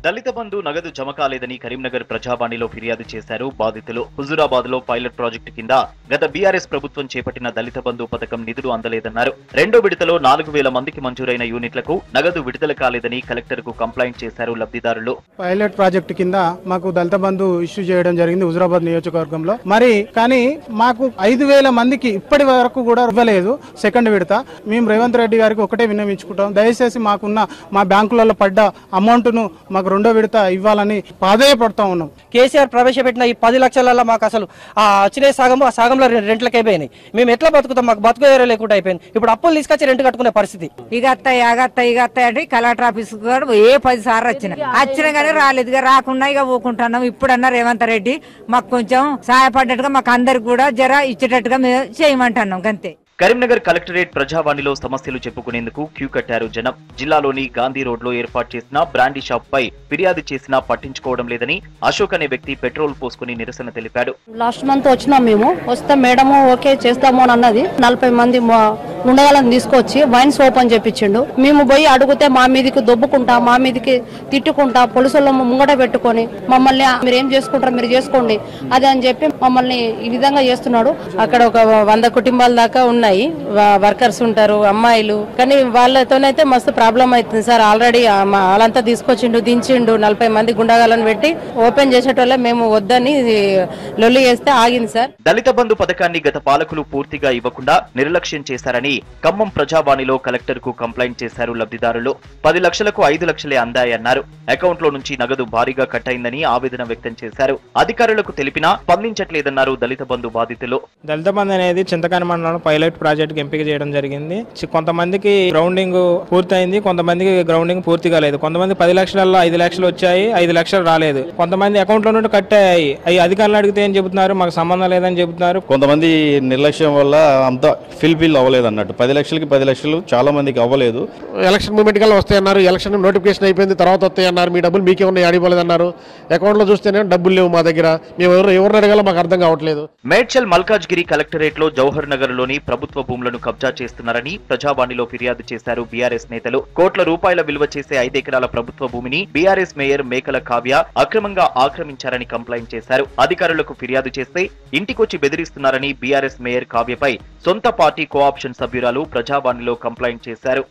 దళిత బంధు నగదు జమ కాలేదని కరీంనగర్ ప్రజావాణిలో ఫిర్యాదు చేశారు బాధితులు. హుజూరాబాద్ లో పైలట్ ప్రాజెక్టు కింద గత బీఆర్ఎస్ ప్రభుత్వం చేపట్టిన దళిత బంధు పథకం నిధులు అందలేదన్నారు. రెండో విడతలో 4000 మందికి మంజూరైన యూనిట్లకు నగదు విడుదల కాలేదని కలెక్టర్ కు కంప్లైంట్ చేశారు లబ్ధిదారులు. పైలట్ ప్రాజెక్టు కింద మాకు దళిత బంధు ఇష్యూ చేయడం జరిగింది హుజూరాబాద్ నియోజకవర్గంలో. కానీ మాకు 5000 మందికి ఇప్పటి వరకు కూడా ఇవ్వలేదు. సెకండ్ విడత మేము రేవంత్ రెడ్డి గారికి ఒకటే విన్నవించుకుంటాం, దయచేసి మాకున్న మా బ్యాంకులలో పడ్డ అమౌంట్ ను మాకు రెండో విడత ఇవ్వాలని ప్రాధేయపడతా ఉన్నాం. కేసీఆర్ ప్రవేశపెట్టిన ఈ 10 లక్షల మాకు అసలు వచ్చిన సగం ఆ సగంలో రెంట్లకి అయిపోయినాయి. మేము ఎట్లా బతుకుతాం? మాకు బతుకు లేకుండా అయిపోయింది. ఇప్పుడు అప్పులు తీసుకొచ్చి రెంట్ కట్టుకునే పరిస్థితి. ఇక అంటే కలెక్టర్ ఆఫీస్ ఏ 10 సార్లు వచ్చినా కానీ రాలేదు. ఇక రాకుండా ఇక ఊకుంటున్నాం. ఇప్పుడన్నా రేవంత్ రెడ్డి మాకు కొంచెం సహాయపడ్డట్టుగా మాకు అందరికి కూడా జర ఇచ్చేటట్టుగా చేయమంటున్నాం అంతే. కరీంనగర్ కలెక్టరేట్ ప్రజావాణిలో సమస్యలు చెప్పుకునేందుకు క్యూ కట్టారు జనం. జిల్లాలోని గాంధీ రోడ్ లో ఏర్పాటు చేసిన బ్రాండీ షాప్ పై ఫిర్యాదు చేసినా పట్టించుకోవడం లేదని అశోక్ అనే వ్యక్తి పెట్రోల్ పోసుకుని నిరసన తెలిపాడు. లాస్ట్ మంత్ వచ్చినాం, మేము వస్తే మేడము ఓకే చేస్తాము అని అన్నది. 40 మంది ఉండగాలని తీసుకొచ్చి వైన్స్ ఓపెన్ చేపించిండు. మేము పోయి అడిగితే మా మీదకి దొబ్బుకుంటా, మా మీదకి తిట్టుకుంటా, పోలీసులు ముంగట పెట్టుకొని మమ్మల్ని మీరు ఏం చేసుకుంటారు మీరు చేసుకోండి అది అని చెప్పి మమ్మల్ని ఈ విధంగా చేస్తున్నాడు. అక్కడ ఒక 100 కుటుంబాల దాకా ఉన్నాయి, వర్కర్స్ ఉంటారు, అమ్మాయిలు. కానీ వాళ్ళతోనైతే మస్తు ప్రాబ్లం అవుతుంది సార్. ఆల్రెడీ వాళ్ళంతా తీసుకొచ్చిండు, దించిండు. 40 మంది గుండాగాలను పెట్టి ఓపెన్ చేసేటోళ్ళే మేము వద్దని లొల్లి చేస్తే ఆగింది సార్. దళిత బంధు పథకాన్ని గత పాలకులు పూర్తిగా ఇవ్వకుండా నిర్లక్ష్యం చేశారని ఖమ్మం ప్రజావాణిలో కలెక్టర్ కు కంప్లైంట్ చేశారు లబ్ధిదారులు. 10 లక్షలకు 5 లక్షలే అందాయన్నారు. అకౌంట్ లో నుంచి నగదు భారీగా కట్ అయిందని ఆవేదన వ్యక్తం చేశారు. అధికారులకు తెలిపినా స్పందించట్లేదన్నారు దళిత బంధు బాధితులు. దళిత బంధు అనేది చింతకాని మండలంలో పైలట్ ప్రాజెక్ట్ ఎంపిక చేయడం జరిగింది. కొంతమందికి గ్రౌండింగ్ పూర్తయింది, కొంతమందికి గ్రౌండింగ్ పూర్తి కాలేదు. కొంతమంది 10 లక్షలలో 5 లక్షలు వచ్చాయి, 5 లక్షలు రాలేదు. కొంతమంది అకౌంట్ లో నుండి కట్ అయ్యాయి. అవి అధికారులు అడిగితే ఏం చెబుతున్నారు, మాకు సంబంధం లేదని చెబుతున్నారు. కొంతమంది నిర్లక్ష్యం వల్ల అంత ఫిల్ అవ్వలేదు అన్నట్టు. 10 లక్షలకి 10 లక్షలు చాలా మందికి అవ్వలేదు. ఎలక్షన్ మూమెంట్ కల్లా వస్తాయన్నారు, ఎలక్షన్ నోటిఫికేషన్ అయిపోయింది, తర్వాత వస్తాయన్నారు. మీ డబ్బులు మీకే ఉన్నాయి, ఆడిపోలేదన్నారు. అకౌంట్ లో చూస్తేనే డబ్బులు లేవు మా దగ్గర. మేము ఎవరిని అడగాలో మాకు అర్థం కావట్లేదు. మేడ్చల్ మల్కాజ్గిరి కలెక్టరేట్ లో జవహర్ నగర్ లోని ప్రభుత్వ భూములను కబ్జా చేస్తున్నారని ప్రజావాణిలో ఫిర్యాదు చేశారు బీఆర్ఎస్ నేతలు. కోట్ల రూపాయల విలువ చేసే 5 ఎకరాల ప్రభుత్వ భూమిని బీఆర్ఎస్ మేయర్ మేకల కావ్య అక్రమంగా ఆక్రమించారని కంప్లైంట్ చేశారు. అధికారులకు ఫిర్యాదు చేస్తే ఇంటికొచ్చి బెదిరిస్తున్నారని బీఆర్ఎస్ మేయర్ కావ్యపై సొంత పార్టీ కోఆప్షన్ సభ్యురాలు ప్రజావాణిలో కంప్లైంట్ చేశారు.